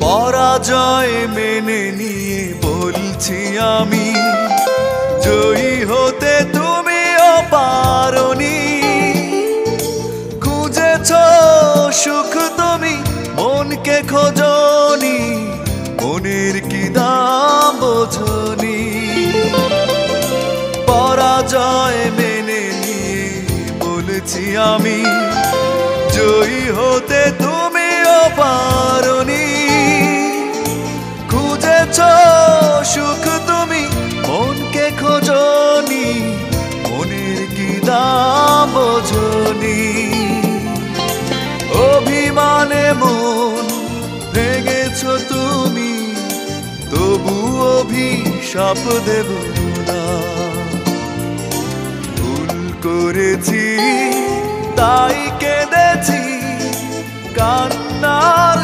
পরাজয় মেনে নিয়ে বলছি আমি, জয়ী হতে তুমিও পারোনি। খুঁজেছ সুখ তুমি, মনকে খোঁজনি, মনের কি দাম বোঝনি। পরাজয় মেনে নিয়ে বলেছি আমি, জয়ী হতে তুমিও পারোনি। খুঁজেছ সুখ তুমি, মনকে খোঁজনি, মনের কি দাম বোঝনি। অভিমানে মন ভেঙেছ তুমি, তবু অভিশাপ দেব না। ভুল করেছি তাই কেঁদেছি, কান্নার